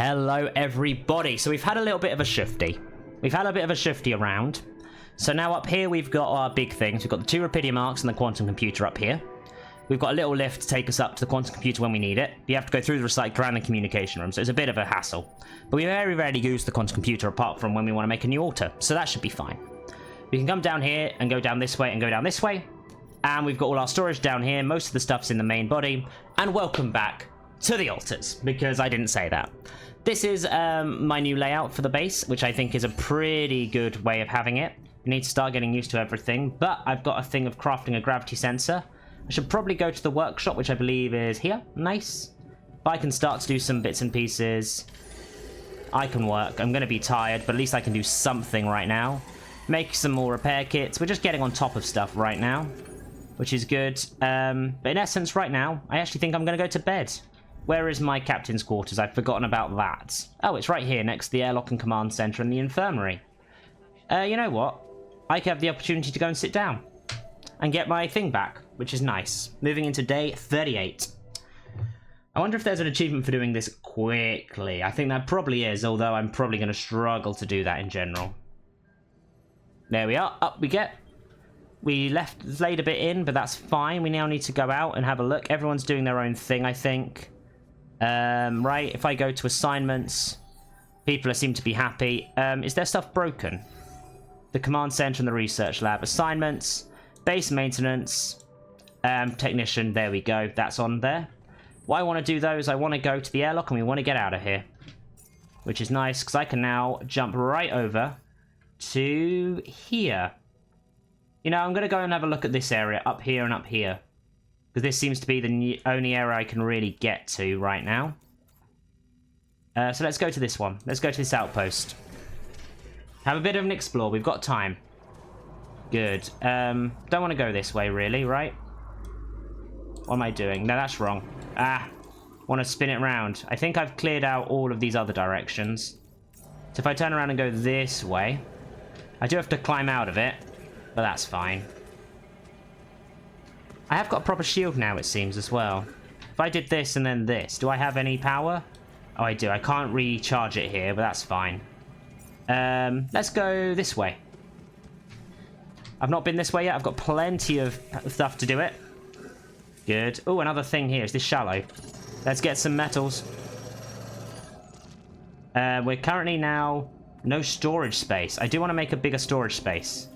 Hello everybody. So we've had a little bit of a shifty. Around. So now up here we've got our big things. We've got the 2 Rapidium arcs and the quantum computer up here. We've got a little lift to take us up to the quantum computer when we need it. You have to go through the recycler and the communication room, so it's a bit of a hassle. But we very rarely use the quantum computer apart from when we want to make a new altar, so that should be fine. We can come down here and go down this way and go down this way. And we've got all our storage down here. Most of the stuff's in the main body. And welcome back to the altars, because I didn't say that. This is my new layout for the base, which I think is a pretty good way of having it. You need to start getting used to everything, but I've got a thing of crafting a gravity sensor. I should probably go to the workshop, which I believe is here. Nice. But I can start to do some bits and pieces. I can work. I'm going to be tired, but at least I can do something right now. Make some more repair kits. We're just getting on top of stuff right now, which is good. But in essence, right now, I actually think I'm going to go to bed. Where is my captain's quarters? I've forgotten about that. Oh, it's right here next to the airlock and command center and the infirmary. You know what? I have the opportunity to go and sit down and get my thing back, which is nice. Moving into day 38. I wonder if there's an achievement for doing this quickly. I think that probably is, although I'm probably going to struggle to do that in general. There we are. Up we get. We laid a bit in, but that's fine. We now need to go out and have a look. Everyone's doing their own thing, I think. Right, if I go to assignments, people seem to be happy. Is their stuff broken? The command center and the research lab. Assignments, base maintenance, technician, there we go. That's on there. What I want to do, though, is I want to go to the airlock and we want to get out of here. Which is nice, because I can now jump right over to here. You know, I'm going to go and have a look at this area, up here and up here. Because this seems to be the only area I can really get to right now. So let's go to this one. Let's go to this outpost. Have a bit of an explore. We've got time. Good. Don't want to go this way, really, right? What am I doing? No, that's wrong. Ah. Want to spin it around. I think I've cleared out all of these other directions. So if I turn around and go this way, I do have to climb out of it, but that's fine. I have got a proper shield now, it seems, as well. If I did this and then this, do I have any power? Oh, I do. I can't recharge it here, but that's fine. Let's go this way. I've not been this way yet. I've got plenty of stuff to do it. Good. Oh, another thing here. Is this shallow? Let's get some metals. We're currently now no storage space. I do want to make a bigger storage space.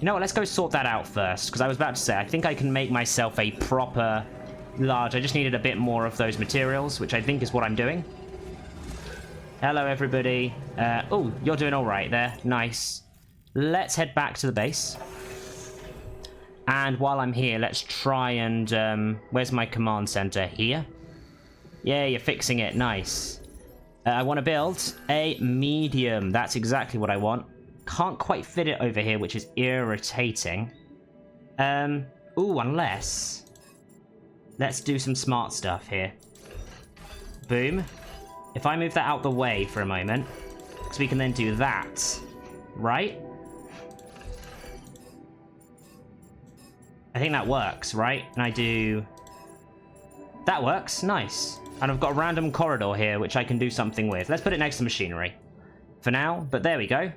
You know what, let's go sort that out first, because I was about to say, I think I can make myself a proper large. I just needed a bit more of those materials, which I think is what I'm doing. Hello, everybody. Oh, you're doing all right there. Nice. Let's head back to the base. And while I'm here, let's try and... where's my command center? Here? Yeah, you're fixing it. Nice. I want to build a medium. That's exactly what I want. Can't quite fit it over here, which is irritating. Ooh, unless... Let's do some smart stuff here. Boom. If I move that out the way for a moment, because we can then do that. Right? I think that works, right? And I do... That works. Nice. And I've got a random corridor here, which I can do something with. Let's put it next to machinery. For now, but there we go.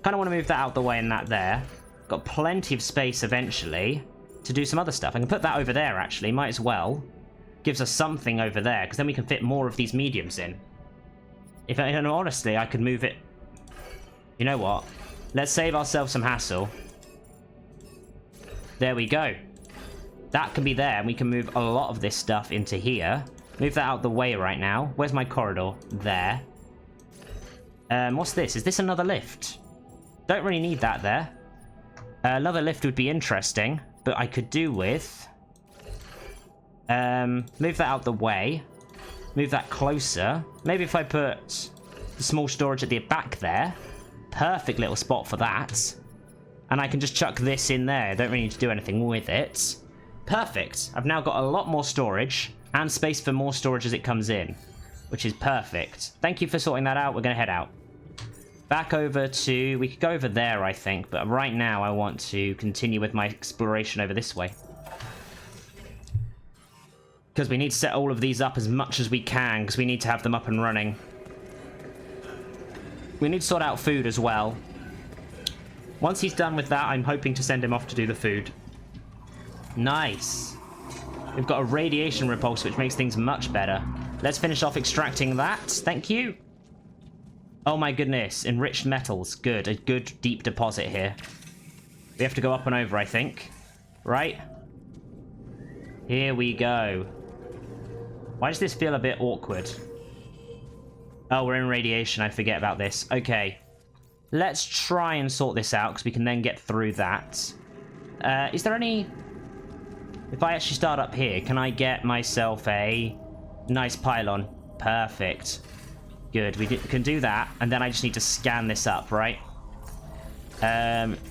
Kind of want to move that out the way and that there. Got plenty of space eventually to do some other stuff. I can put that over there, actually. Might as well. Gives us something over there, because then we can fit more of these mediums in. And honestly, I could move it... You know what? Let's save ourselves some hassle. There we go. That can be there, and we can move a lot of this stuff into here. Move that out the way right now. Where's my corridor? There. What's this? Is this another lift? Don't really need that there. Another lift would be interesting, but I could do with... move that out the way. Move that closer. Maybe if I put the small storage at the back there. Perfect little spot for that. And I can just chuck this in there. Don't really need to do anything with it. Perfect. I've now got a lot more storage and space for more storage as it comes in, which is perfect. Thank you for sorting that out. We're going to head out. Back over to... We could go over there, I think, but right now I want to continue with my exploration over this way. Because we need to set all of these up as much as we can, because we need to have them up and running. We need to sort out food as well. Once he's done with that, I'm hoping to send him off to do the food. Nice. We've got a radiation repulse, which makes things much better. Let's finish off extracting that. Thank you. Oh my goodness. Enriched metals. Good. A good deep deposit here. We have to go up and over, I think. Right? Here we go. Why does this feel a bit awkward? Oh, we're in radiation. I forget about this. Okay. Let's try and sort this out, because we can then get through that. Is there any... If I actually start up here, can I get myself a nice pylon? Perfect. Good. We can do that, and then I just need to scan this up, right?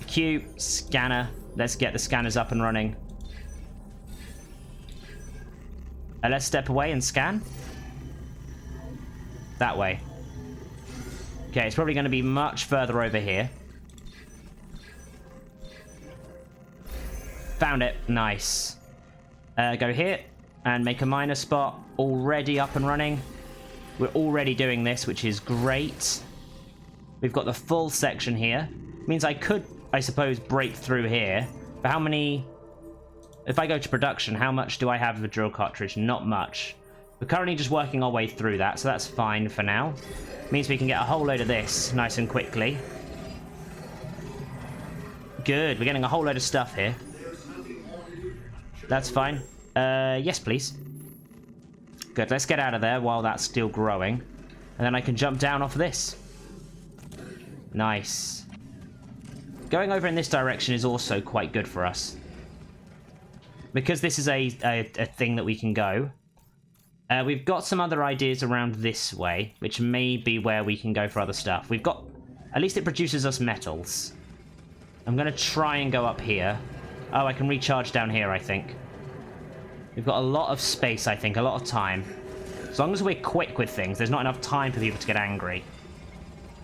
Q, scanner. Let's get the scanners up and running. Let's step away and scan. That way. Okay, it's probably going to be much further over here. Found it. Nice. Go here and make a miner spot. Already up and running. We're already doing this, which is great. We've got the full section here. Means I could, I suppose, break through here. But how many... If I go to production, how much do I have of a drill cartridge? Not much. We're currently just working our way through that, so that's fine for now. Means we can get a whole load of this nice and quickly. Good, we're getting a whole load of stuff here. That's fine. Yes, please. Good, let's get out of there while that's still growing. And then I can jump down off this. Nice. Going over in this direction is also quite good for us. Because this is a thing that we can go. We've got some other ideas around this way, which may be where we can go for other stuff. We've got... At least it produces us metals. I'm going to try and go up here. Oh, I can recharge down here, I think. We've got a lot of space, I think, a lot of time. As long as we're quick with things, there's not enough time for people to get angry.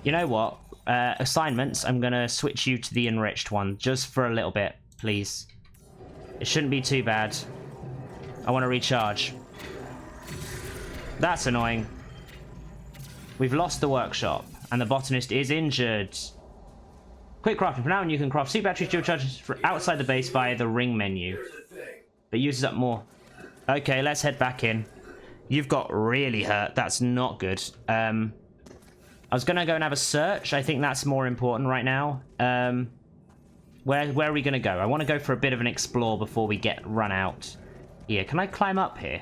You know what? Assignments, I'm going to switch you to the enriched one, just for a little bit, please. It shouldn't be too bad. I want to recharge. That's annoying. We've lost the workshop, and the botanist is injured. Quick crafting. From now on, you can craft super batteries to charges outside the base via the ring menu. But uses up more. Okay, let's head back in. You've got really hurt. That's not good. I was going to go and have a search. I think that's more important right now. Where are we going to go? I want to go for a bit of an explore before we get run out. Here, can I climb up here?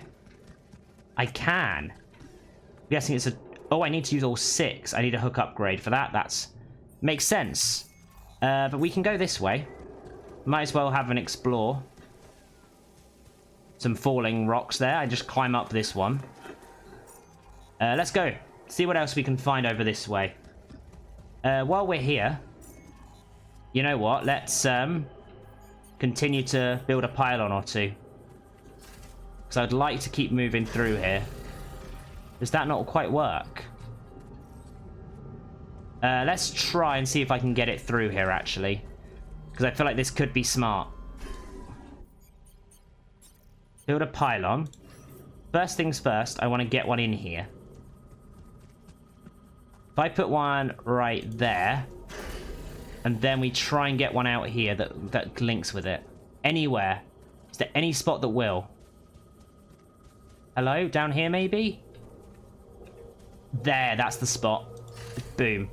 I can. I'm guessing it's a... Oh, I need to use all 6. I need a hook upgrade for that. That's... Makes sense. But we can go this way. Might as well have an explore. Some falling rocks there. I just climb up this one. Let's go. See what else we can find over this way. While we're here... You know what? Let's continue to build a pylon or two. Because I'd like to keep moving through here. Does that not quite work? Let's try and see if I can get it through here, actually. Because I feel like this could be smart. Build a pylon. First things first, I want to get one in here. If I put one right there... And then we try and get one out here that links with it. Anywhere. Is there any spot that will? Hello? Down here, maybe? There, that's the spot. Boom.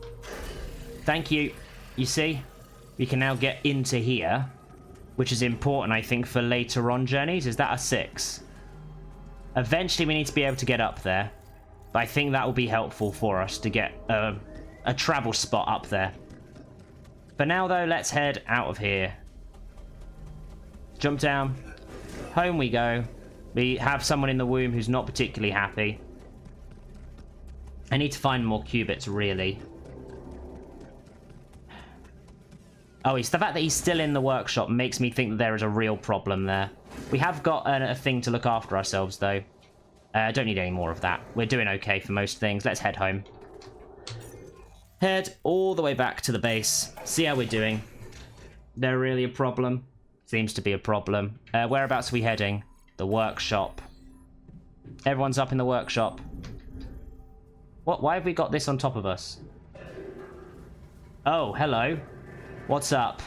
Thank you. You see? We can now get into here. Which is important, I think, for later on journeys. Is that a 6? Eventually, we need to be able to get up there. But I think that will be helpful for us to get a travel spot up there. For now, though, let's head out of here. Jump down. Home we go. We have someone in the womb who's not particularly happy. I need to find more qubits, really. Oh, the fact that he's still in the workshop makes me think that there is a real problem there. We have got a thing to look after ourselves, though. Don't need any more of that. We're doing okay for most things. Let's head home. Head all the way back to the base. See how we're doing. There really a problem? Seems to be a problem. Whereabouts are we heading? The workshop. Everyone's up in the workshop. What? Why have we got this on top of us? Oh, hello. What's up?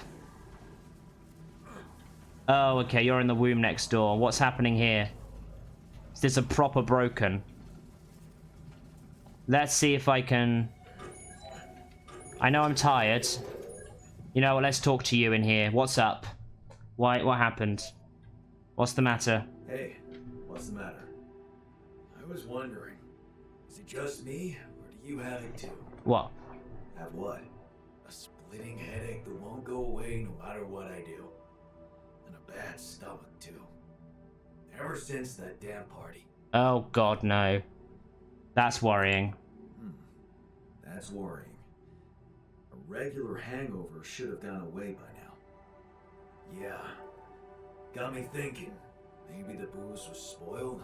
Oh, okay, you're in the womb next door. What's happening here? Is this a proper broken? Let's see if I can... I know I'm tired. You know what, let's talk to you in here. What's up? Why, what happened? What's the matter? Hey, what's the matter? I was wondering, is it just me, or do you have it too? What? Have what? A splitting headache that won't go away no matter what I do. And a bad stomach too. Ever since that damn party. Oh god, no. That's worrying. That's worrying. A regular hangover should have gone away by now. Yeah. Got me thinking. Maybe the booze was spoiled.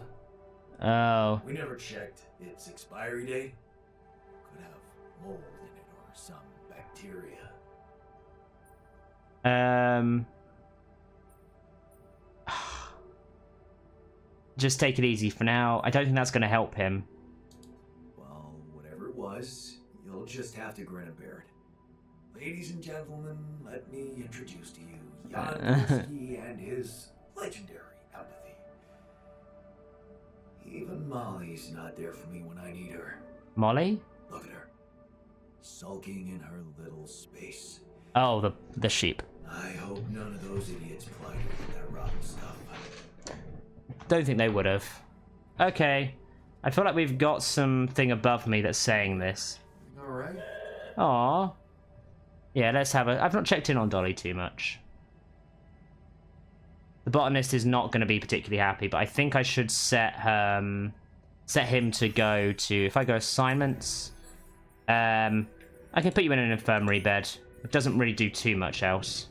Oh. We never checked its expiry date. Could have mold in it or some bacteria. Just take it easy for now. I don't think that's going to help him. Well, whatever it was, you'll just have to grin and bear it. Ladies and gentlemen, let me introduce to you Jan Borsky and his legendary empathy. Even Molly's not there for me when I need her. Molly? Look at her. Sulking in her little space. Oh, the sheep. I hope none of those idiots plied her with that rotten stuff. Don't think they would have. Okay. I feel like we've got something above me that's saying this. Alright. Aww. Yeah, let's have a... I've not checked in on Dolly too much. The botanist is not going to be particularly happy, but I think I should set him to go to... If I go assignments... I can put you in an infirmary bed. It doesn't really do too much else.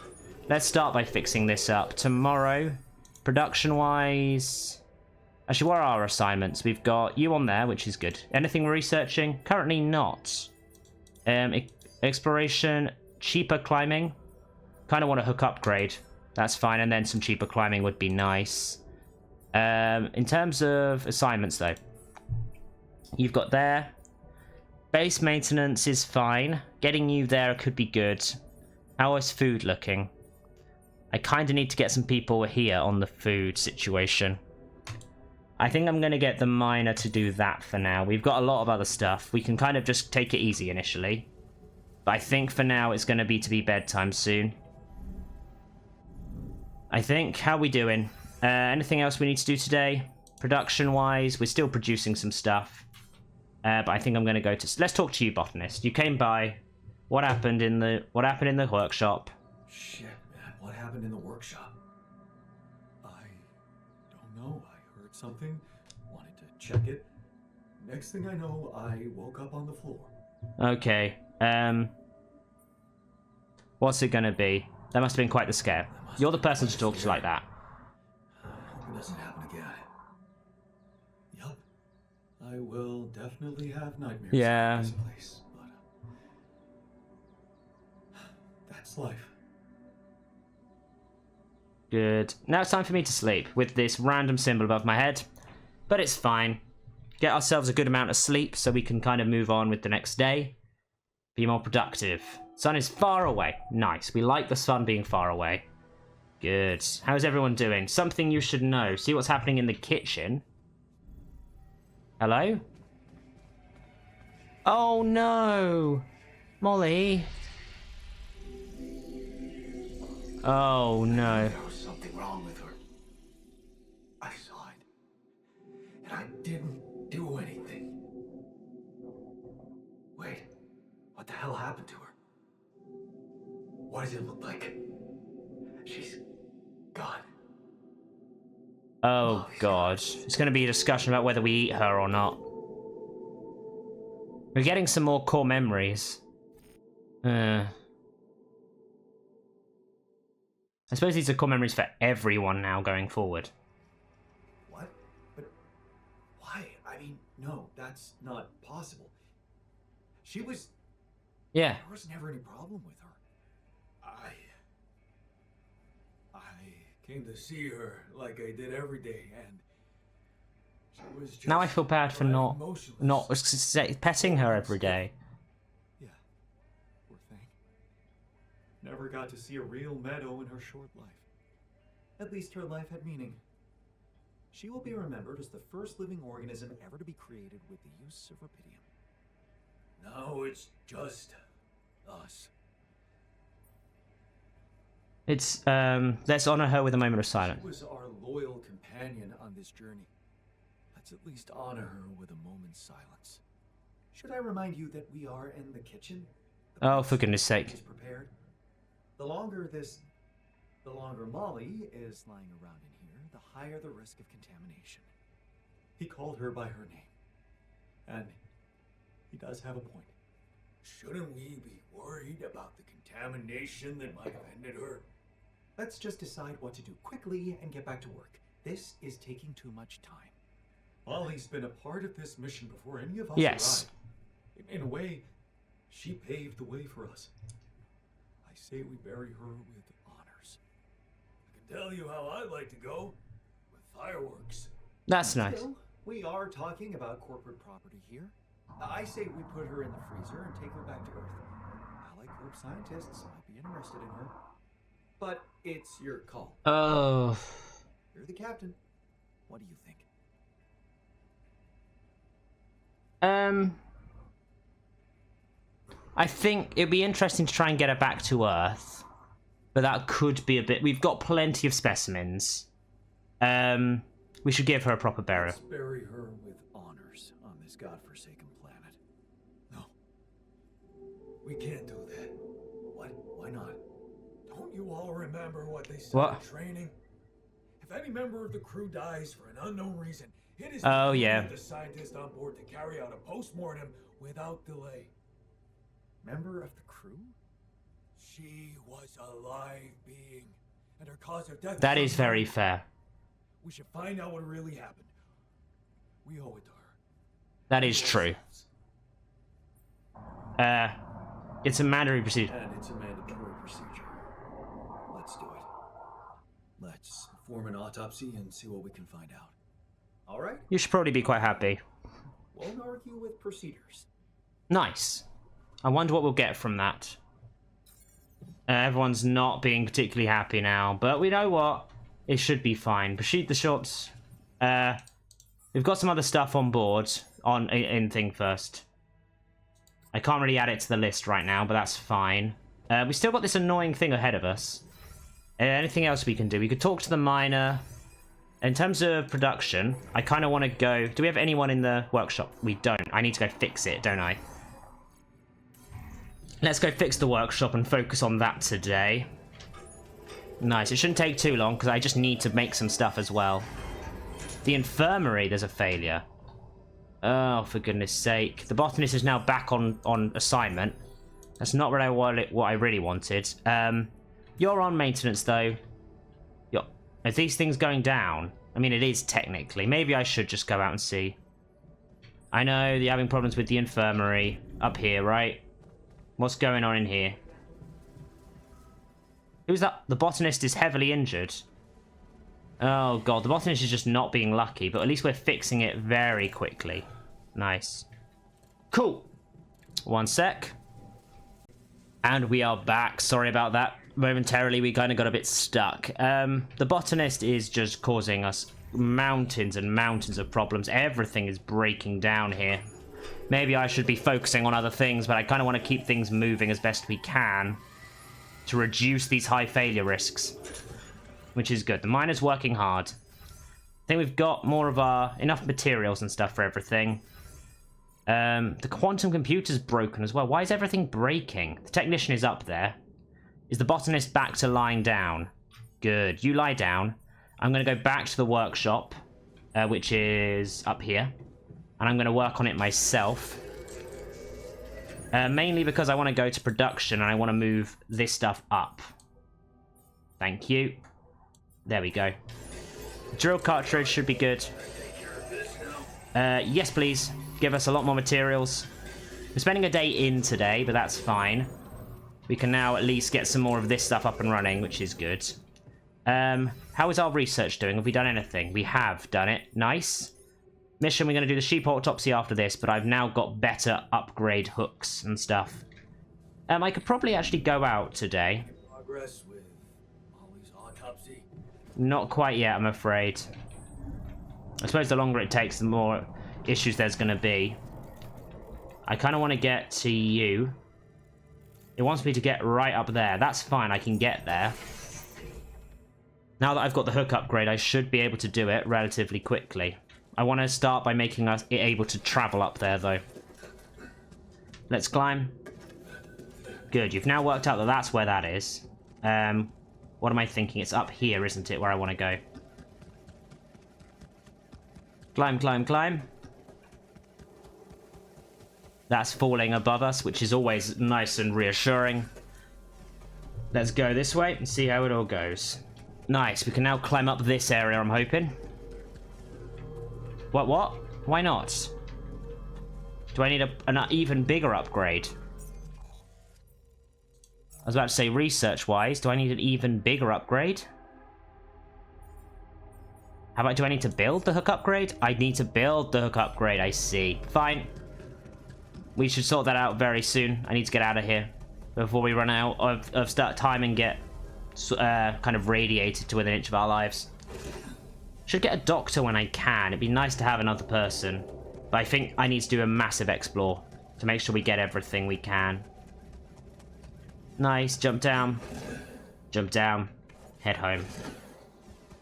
Let's start by fixing this up. Tomorrow, production-wise... Actually, what are our assignments? We've got you on there, which is good. Anything we're researching? Currently not. Exploration, cheaper climbing. Kind of want a hook upgrade. That's fine, and then some cheaper climbing would be nice. In terms of assignments, though, you've got there. Base maintenance is fine. Getting you there could be good. How is food looking? I kind of need to get some people here on the food situation. I think I'm going to get the miner to do that for now. We've got a lot of other stuff. We can kind of just take it easy initially. But I think for now it's going to be bedtime soon. I think. How are we doing? Anything else we need to do today? Production-wise, we're still producing some stuff. But I think I'm going to go to... Let's talk to you, botanist. You came by. What happened in the workshop? Shit, man. What happened in the workshop? I don't know. I heard something. Wanted to check it. Next thing I know, I woke up on the floor. Okay. What's it going to be? That must have been quite the scare. You're the person to talk to like that. Hope it doesn't happen again. Yup. I will definitely have nightmares. Yeah. In this place, but that's life. Good. Now it's time for me to sleep with this random symbol above my head. But it's fine. Get ourselves a good amount of sleep so we can kind of move on with the next day. Be more productive. Sun is far away. Nice. We like the sun being far away. Good. How's everyone doing? Something you should know. See what's happening in the kitchen? Hello? Oh no! Molly! Oh no. There was something wrong with her. I saw it. And I didn't do anything. Wait. What the hell happened to her? What does it look like? She's gone. Oh god. It's going to be a discussion about whether we eat her or not. We're getting some more core memories. I suppose these are core memories for everyone now going forward. What? But why? I mean, no, that's not possible. She was... Yeah. There was never any problem with her. I came to see her like I did every day, and she was just... Now I feel bad for not petting her every day. Yeah, poor thing. Never got to see a real meadow in her short life. At least her life had meaning. She will be remembered as the first living organism ever to be created with the use of rupidium. Now it's just us. It's, let's honor her with a moment of She silence. was our loyal companion on this journey. Let's at least honor her with a moment's silence. Should I remind you that we are in the kitchen? The Oh, place for goodness sake. is prepared. The longer Molly is lying around in here, the higher the risk of contamination. He called her by her name. And he does have a point. Shouldn't we be worried about the contamination that might have ended her? Let's just decide what to do quickly and get back to work. This is taking too much time. Molly's been a part of this mission before any of us Yes. arrived. In a way, she paved the way for us. I say we bury her with honors. I can tell you how I like to go. With fireworks. That's nice. Still, we are talking about corporate property here. I say we put her in the freezer and take her back to Earth. Allied Corp scientists might be interested in her. But it's your call. Oh. You're the captain. What do you think? I think it'd be interesting to try and get her back to Earth. But that could be a bit... We've got plenty of specimens. We should give her a proper burial. Let's bury her with honors on this godforsaken planet. No. We can't do that. What? Why not? Don't you all remember what they said What? in training? If any member of the crew dies for an unknown reason, it is Oh, the duty yeah. of the scientist on board to carry out a post-mortem without delay. Member of the crew? She was a live being, and her cause of death... That is very unknown. fair. We should find out what really happened. We owe it to her. That is true. It's a mandatory procedure. And it's a mandatory procedure. Let's do it. Let's perform an autopsy and see what we can find out. All right? You should probably be quite happy. Won't argue with procedures. Nice. I wonder what we'll get from that. Everyone's not being particularly happy now, but we know what? It should be fine. Proceed the shots. We've got some other stuff on board. In thing first. I can't really add it to the list right now, but that's fine. We still got this annoying thing ahead of us. Anything else we can do? We could talk to the miner. In terms of production, I kind of want to go... Do we have anyone in the workshop? We don't. I need to go fix it, don't I? Let's go fix the workshop and focus on that today. Nice. It shouldn't take too long, because I just need to make some stuff as well. The infirmary, there's a failure. Oh, for goodness sake. The botanist is now back on assignment. That's not what I really wanted. You're on maintenance, though. Are these things going down? I mean, it is technically. Maybe I should just go out and see. I know you're having problems with the infirmary up here, right? What's going on in here? Who's that? The botanist is heavily injured. Oh, God. The botanist is just not being lucky, but at least we're fixing it very quickly. Nice. Cool. One sec. And we are back. Sorry about that. Momentarily, we kind of got a bit stuck. The botanist is just causing us mountains and mountains of problems. Everything is breaking down here. Maybe I should be focusing on other things, but I kind of want to keep things moving as best we can to reduce these high failure risks, which is good. The miner's working hard. I think we've got more of enough materials and stuff for everything. The quantum computer's broken as well. Why is everything breaking? The technician is up there. Is the botanist back to lying down? Good. You lie down. I'm going to go back to the workshop, which is up here. And I'm going to work on it myself. Mainly because I want to go to production and I want to move this stuff up. Thank you. There we go. Drill cartridge should be good. Yes, please. Give us a lot more materials. We're spending a day in today, but that's fine. We can now at least get some more of this stuff up and running, which is good. How is our research doing? Have we done anything? We have done it. Nice. Mission, we're going to do the sheep autopsy after this, but I've now got better upgrade hooks and stuff. I could probably actually go out today. Progress with Molly's autopsy. Not quite yet, I'm afraid. I suppose the longer it takes, the more issues there's going to be. I kind of want to get to you. It wants me to get right up there. That's fine, I can get there. Now that I've got the hook upgrade, I should be able to do it relatively quickly. I want to start by making us able to travel up there, though. Let's climb. Good, you've now worked out that that's where that is. What am I thinking? It's up here, isn't it, where I want to go? Climb, climb, climb. That's falling above us, which is always nice and reassuring. Let's go this way and see how it all goes. Nice, we can now climb up this area, I'm hoping. What? Why not? Do I need an even bigger upgrade? I was about to say, research-wise, do I need an even bigger upgrade? How about, do I need to build the hook upgrade? I need to build the hook upgrade, I see. Fine. We should sort that out very soon. I need to get out of here before we run out of start time and get kind of radiated to within an inch of our lives. Should get a doctor when I can. It'd be nice to have another person. But I think I need to do a massive explore to make sure we get everything we can. Nice. Jump down. Jump down. Head home.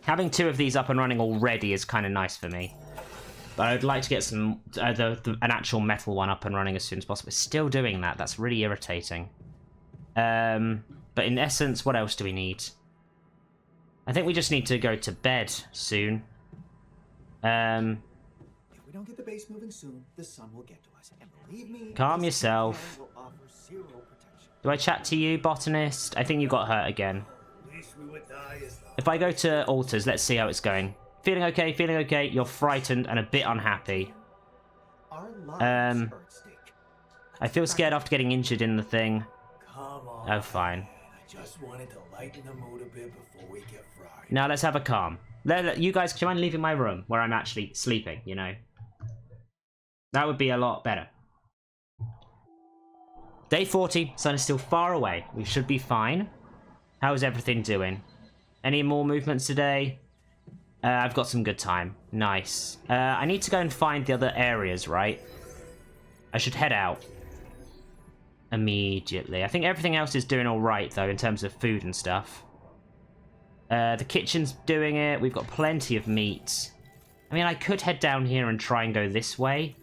Having 2 of these up and running already is kind of nice for me. But I would like to get some an actual metal one up and running as soon as possible. Still doing that. That's really irritating. But in essence, what else do we need? I think we just need to go to bed soon. If we don't get the base moving soon, the sun will get to us. And believe me, Calm yourself. will offer 0 protection. Do I chat to you, botanist? I think you got hurt again. At least we would die as long. If I go to altars, let's see how it's going. Feeling okay, feeling okay. You're frightened and a bit unhappy. Our lives are at stake. I feel scared after getting injured in the thing. Come on. Oh, fine. I just wanted to lighten the mood a bit before we get fried. Now let's have a calm. You guys, do you mind leaving my room where I'm actually sleeping, you know? That would be a lot better. Day 40, sun is still far away. We should be fine. How is everything doing? Any more movements today? I've got some good time. Nice. I need to go and find the other areas, right? I should head out immediately. I think everything else is doing all right, though, in terms of food and stuff. The kitchen's doing it. We've got plenty of meat. I mean, I could head down here and try and go this way.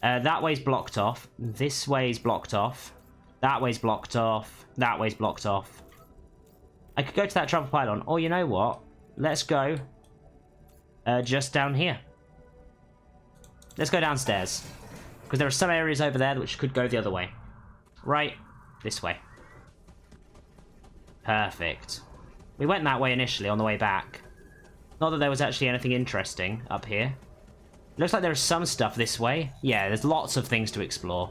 That way's blocked off. This way's blocked off. That way's blocked off. That way's blocked off. I could go to that travel pylon. Or you know what? Let's go just down here. Let's go downstairs. Because there are some areas over there which could go the other way. Right. This way. Perfect. We went that way initially on the way back. Not that there was actually anything interesting up here. Looks like there's some stuff this way. Yeah, there's lots of things to explore.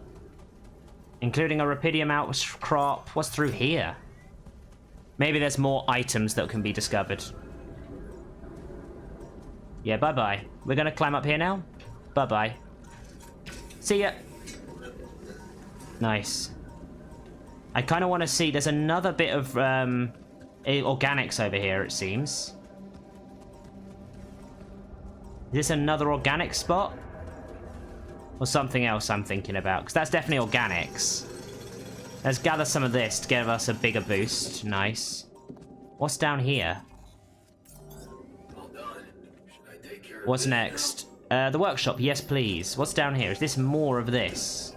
Including a Rapidium outcrop. What's through here? Maybe there's more items that can be discovered. Yeah, bye-bye. We're gonna climb up here now? Bye-bye. See ya! Nice. I kind of want to see... There's another bit of organics over here, it seems. Is this another organic spot? Or something else I'm thinking about? Because that's definitely organics. Let's gather some of this to give us a bigger boost. Nice. What's down here? Well done. Should I take care What's of this next? The workshop, yes please. What's down here? Is this more of this?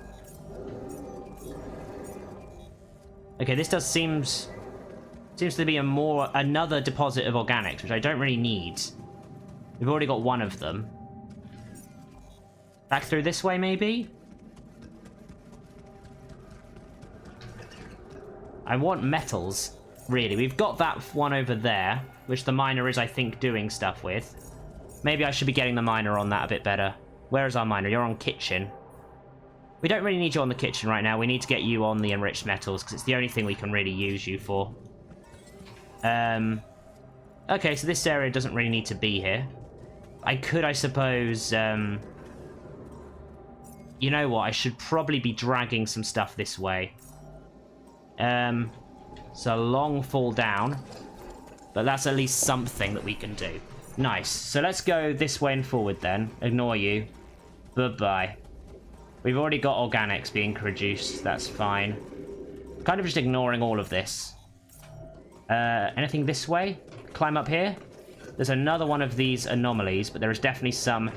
Okay, this does seems to be another deposit of organics, which I don't really need. We've already got one of them. Back through this way, maybe? I want metals, really. We've got that one over there, which the miner is, I think, doing stuff with. Maybe I should be getting the miner on that a bit better. Where is our miner? You're on kitchen. We don't really need you on the kitchen right now. We need to get you on the enriched metals, because it's the only thing we can really use you for. Okay, so this area doesn't really need to be here. I could, I suppose... You know what? I should probably be dragging some stuff this way. It's a long fall down. But that's at least something that we can do. Nice. So let's go this way and forward then. Ignore you. Bye-bye. We've already got organics being produced. That's fine. Kind of just ignoring all of this. Anything this way? Climb up here? There's another one of these anomalies, but there is definitely some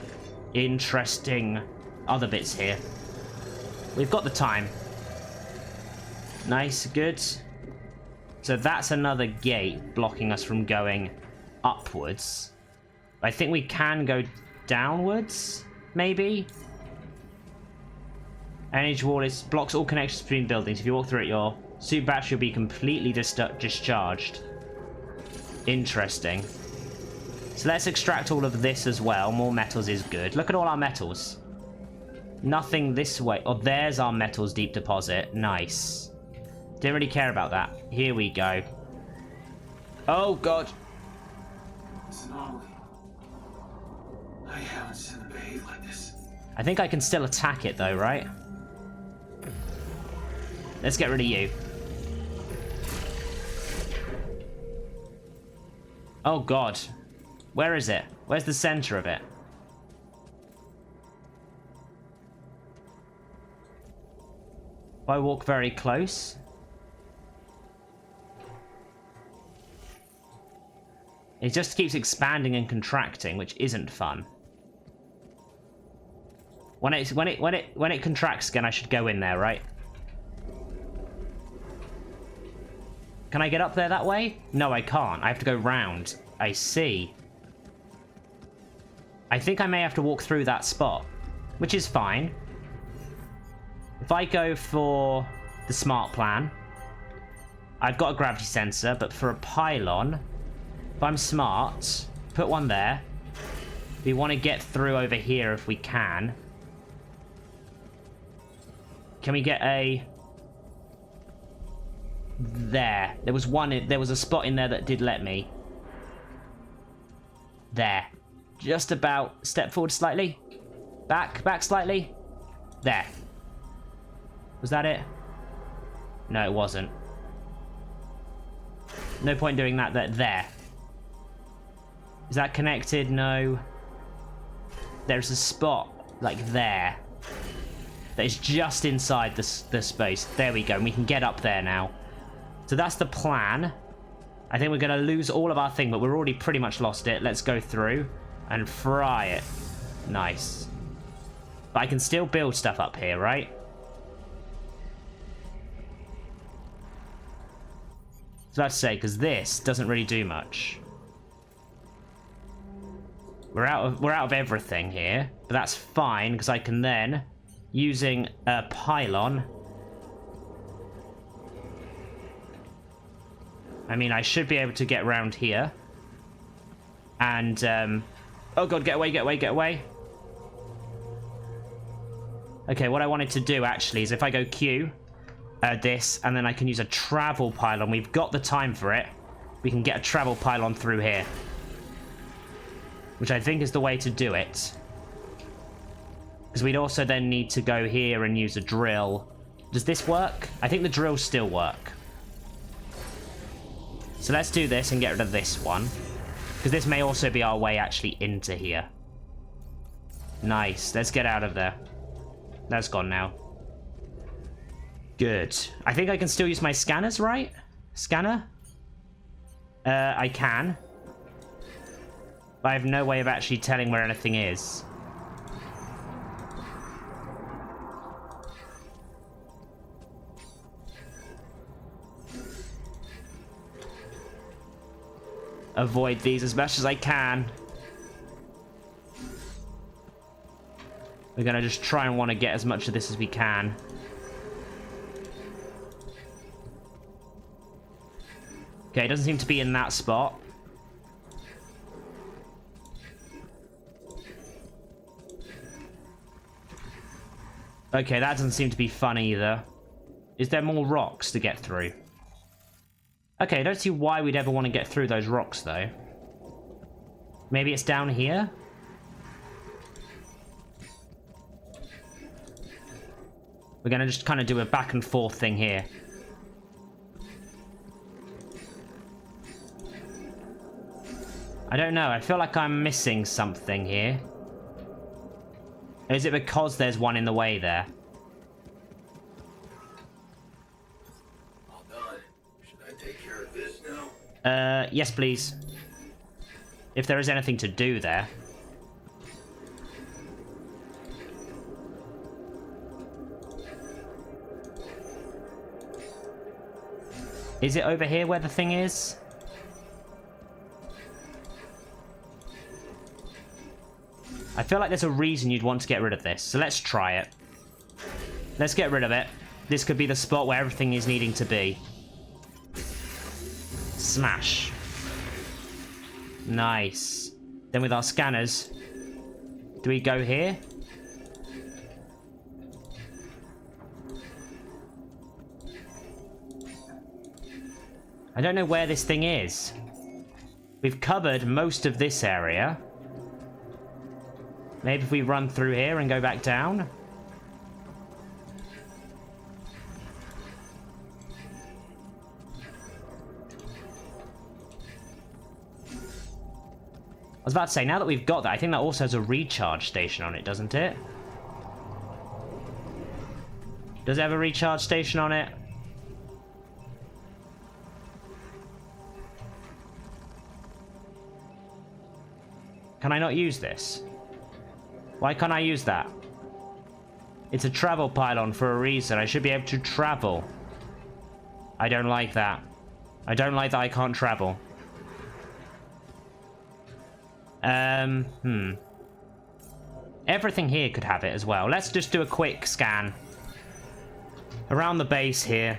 interesting other bits here. We've got the time. Nice, good. So that's another gate blocking us from going upwards. I think we can go downwards, maybe? Energy wall blocks all connections between buildings. If you walk through it, your suit battery will be completely discharged. Interesting. So let's extract all of this as well. More metals is good. Look at all our metals. Nothing this way. Oh, there's our metals deep deposit. Nice. Didn't really care about that. Here we go. Oh, God. It's an anomaly. I haven't seen it behave like this. I think I can still attack it, though, right? Let's get rid of you. Oh, God. Where is it? Where's the center of it? If I walk very close... It just keeps expanding and contracting, which isn't fun. When it contracts again, I should go in there, right? Can I get up there that way? No, I can't. I have to go round. I see. I think I may have to walk through that spot, which is fine. If I go for the smart plan, I've got a gravity sensor, but for a pylon, if I'm smart, put one there. We want to get through over here if we can. Can we get a... There. There was a spot in there that did let me. There. Just about. Step forward slightly. Back slightly. There. Was that it? No, it wasn't. No point doing that. There. Is that connected? No. There's a spot, like there, that is just inside the space. There we go. And we can get up there now. So that's the plan. I think we're going to lose all of our thing, but we're already pretty much lost it. Let's go through and fry it. Nice. But I can still build stuff up here, right? So let's say, because this doesn't really do much. We're out of everything here, but that's fine because I can then, using a pylon. I mean, I should be able to get around here. And, oh God, get away, get away, get away. Okay, what I wanted to do, actually, is if I go Q, this, and then I can use a travel pylon. We've got the time for it. We can get a travel pylon through here. Which I think is the way to do it. Because we'd also then need to go here and use a drill. Does this work? I think the drills still work. So let's do this and get rid of this one. Because this may also be our way actually into here. Nice. Let's get out of there. That's gone now. Good. I think I can still use my scanners, right? Scanner? I can. But I have no way of actually telling where anything is. Avoid these as much as I can. We're gonna just try and want to get as much of this as we can. Okay, it doesn't seem to be in that spot. Okay, that doesn't seem to be fun either. Is there more rocks to get through? Okay, I don't see why we'd ever want to get through those rocks, though. Maybe it's down here? We're going to just kind of do a back and forth thing here. I don't know. I feel like I'm missing something here. Is it because there's one in the way there? All done. Should I take care of this now? Yes, please. If there is anything to do there. Is it over here where the thing is? I feel like there's a reason you'd want to get rid of this, so let's try it. Let's get rid of it. This could be the spot where everything is needing to be. Smash. Nice. Then with our scanners, do we go here? I don't know where this thing is. We've covered most of this area. Maybe if we run through here and go back down. I was about to say, now that we've got that, I think that also has a recharge station on it, doesn't it? Does it have a recharge station on it? Can I not use this? Why can't I use that? It's a travel pylon for a reason. I should be able to travel. I don't like that. I don't like that I can't travel. Everything here could have it as well. Let's just do a quick scan. Around the base here.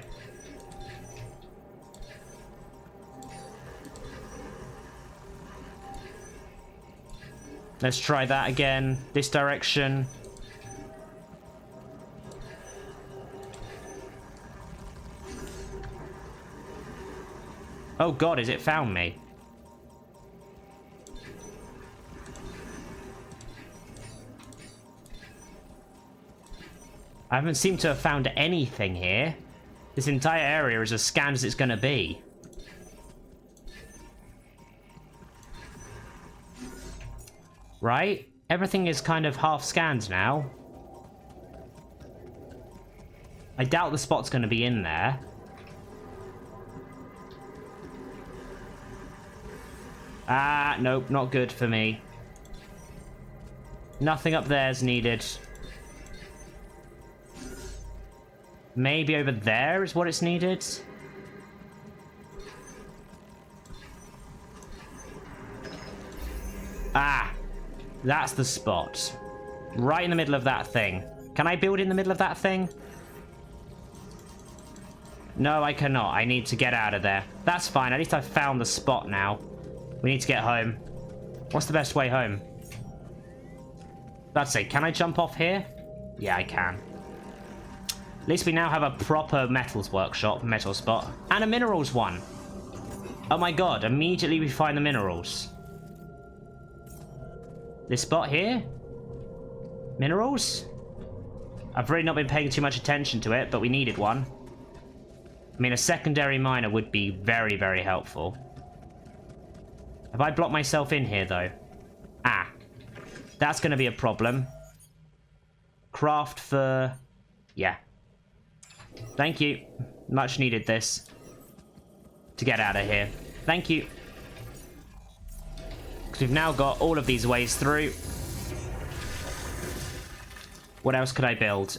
Let's try that again. This direction. Oh god, has it found me? I haven't seemed to have found anything here. This entire area is as scanned as it's gonna be. Right? Everything is kind of half scanned now. I doubt the spot's going to be in there. Ah, nope, not good for me. Nothing up there is needed. Maybe over there is what it's needed. Ah! That's the spot. Right in the middle of that thing. Can I build in the middle of that thing? No, I cannot. I need to get out of there. That's fine. At least I've found the spot now. We need to get home. What's the best way home? Let's see. Can I jump off here? Yeah, I can. At least we now have a proper metals workshop, metal spot, and a minerals one. Oh my god. Immediately we find the minerals. This spot here? Minerals? I've really not been paying too much attention to it, but we needed one. I mean, a secondary miner would be very, very helpful. Have I blocked myself in here, though? Ah. That's going to be a problem. Craft for... Yeah. Thank you. Much needed this. To get out of here. Thank you. Because we've now got all of these ways through. What else could I build?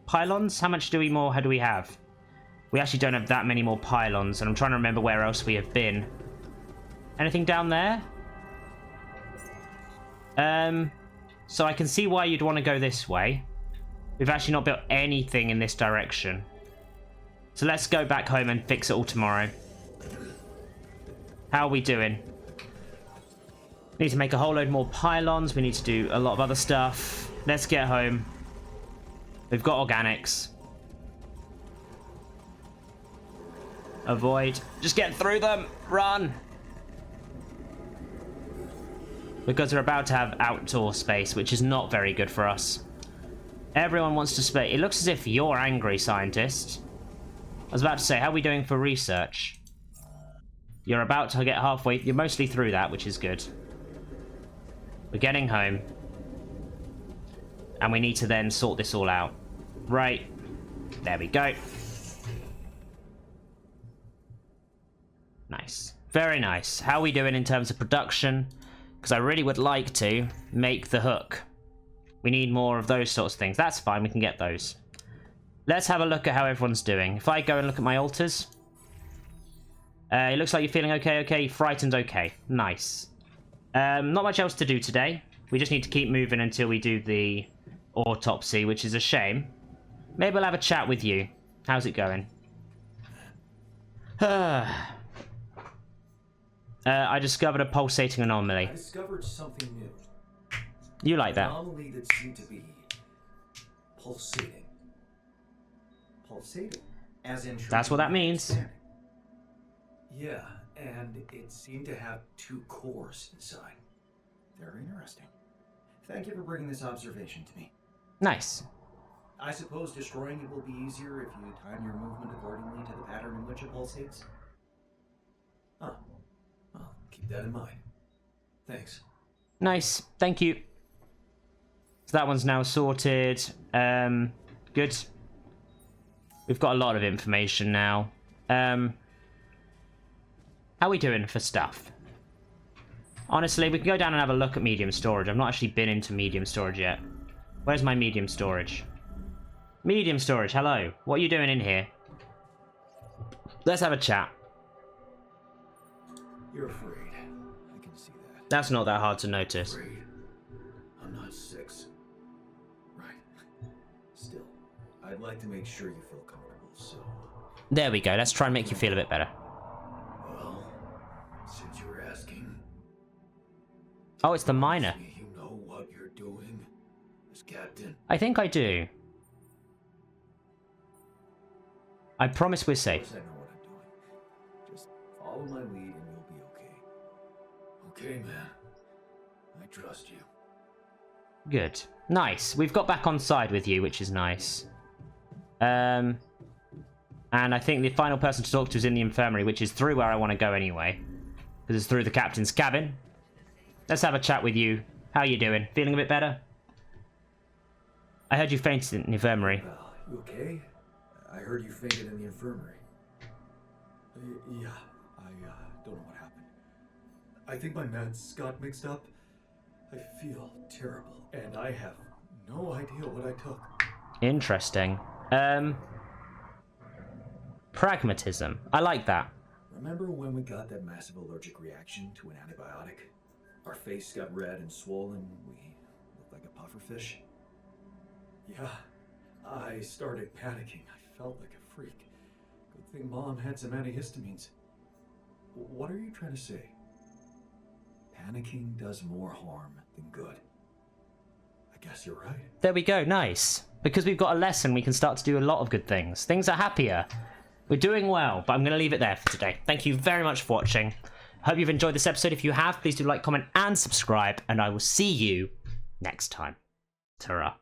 Pylons? How much do we have? We actually don't have that many more pylons, and I'm trying to remember where else we have been. Anything down there? So I can see why you'd want to go this way. We've actually not built anything in this direction. So let's go back home and fix it all tomorrow. How are we doing? Need to make a whole load more pylons. We need to do a lot of other stuff. Let's get home. We've got organics. Avoid. Just get through them. Run. Because we're about to have outdoor space, which is not very good for us. Everyone wants to space. It looks as if you're angry, scientist. I was about to say, how are we doing for research? You're about to get halfway. You're mostly through that, which is good. We're getting home. And we need to then sort this all out. Right. There we go. Nice. Very nice. How are we doing in terms of production? Because I really would like to make the hook. We need more of those sorts of things. That's fine. We can get those. Let's have a look at how everyone's doing. If I go and look at my altars. It looks like you're feeling okay. Okay. Frightened. Okay. Nice. Not much else to do today. We just need to keep moving until we do the autopsy, which is a shame. Maybe I'll have a chat with you. How's it going? I discovered a pulsating anomaly. I discovered something new. You like that? An anomaly that seemed to be pulsating. Pulsating. As in. That's what that means. Yeah, and it seemed to have 2 cores inside. Very interesting. Thank you for bringing this observation to me. Nice. I suppose destroying it will be easier if you time your movement accordingly to the pattern in which it pulsates. Huh. Well, keep that in mind. Thanks. Nice. Thank you. So that one's now sorted. Good. We've got a lot of information now. How are we doing for stuff? Honestly, we can go down and have a look at medium storage. I've not actually been into medium storage yet. Where's my medium storage? Medium storage, hello. What are you doing in here? Let's have a chat. You're afraid. I can see that. That's not that hard to notice. Afraid. I'm not 6. Right. Still, I'd like to make sure you feel comfortable, so... There we go. Let's try and make you feel a bit better. Well, since you're asking... Oh, it's the miner. You know what you're doing as captain. I think I do. I promise we're Of safe. course I know what I'm doing. Just follow my lead and you'll be okay. Okay, man. I trust you. Good. Nice. We've got back on side with you, which is nice. And I think the final person to talk to is in the infirmary, which is through where I want to go anyway. Because it's through the captain's cabin. Let's have a chat with you. How you doing? Feeling a bit better? I heard you fainted in the infirmary. Well, you okay? I heard you fainted in the infirmary. Yeah, I don't know what happened. I think my meds got mixed up. I feel terrible, and I have no idea what I took. Interesting. Pragmatism. I like that. Remember when we got that massive allergic reaction to an antibiotic? Our face got red and swollen. We looked like a pufferfish. Yeah, I started panicking. I felt like a freak. Good thing Mom had some antihistamines. What are you trying to say? Panicking does more harm than good. I guess you're right. There we go. Nice. Because we've got a lesson, we can start to do a lot of good things. Things are happier. We're doing well, but I'm going to leave it there for today. Thank you very much for watching. Hope you've enjoyed this episode. If you have, please do like, comment, and subscribe, and I will see you next time. Ta-ra.